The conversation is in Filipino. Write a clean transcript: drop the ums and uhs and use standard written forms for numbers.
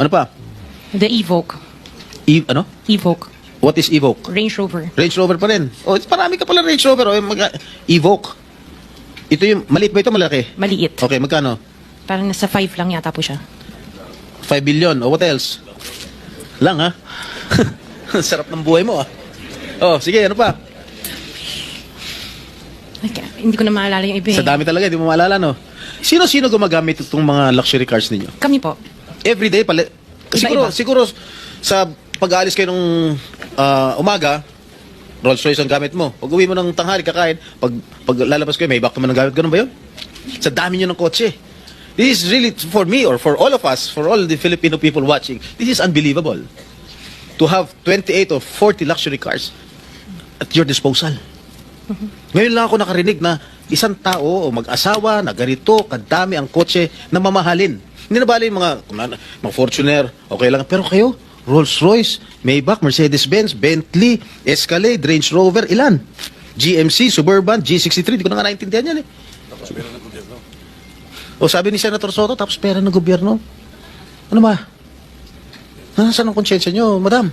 Ano pa? The Evoque. Ano? Evoque. What is Evoque? Range Rover. Range Rover pa rin. Oh, marami ka pala Range Rover. Oh, Evoque. Ito yung, maliit ba ito, malaki? Maliit. Okay, magkano? Parang nasa 5 lang yata po siya. 5 billion. O, what else? Lang, ha? Sarap ng buhay mo, ah. Oh, sige, ano pa? Okay, hindi ko na maalala yung iba eh. Sa dami talaga, hindi mo maalala, no? Sino-sino gumagamit itong mga luxury cars ninyo? Kami po. Everyday, pala. Iba-iba. Siguro, sa pag-aalis kayo nung umaga, Rolls Royce ang gamit mo. Pag uwi mo ng tanghali, kakain, pag lalabas kayo, may back naman ang gamit. Ganun ba yun? Sa dami nyo ng kotse. This is really, for me or for all of us, for all the Filipino people watching, this is unbelievable. To have 28 or 40 luxury cars at your disposal. Ngayon lang ako nakarinig na isang tao o mag-asawa na ganito, kadami ang kotse na mamahalin. Hindi na bali yung mga Fortuner, okay lang. Pero kayo, Rolls-Royce, Maybach, Mercedes-Benz, Bentley, Escalade, Range Rover, ilan? GMC, Suburban, G63, di ko na nga naintindihan yan eh. O sabi ni Senator Soto, tapos pera ng gobyerno. Ano ba? Nasaan ang konsyensya nyo, madam?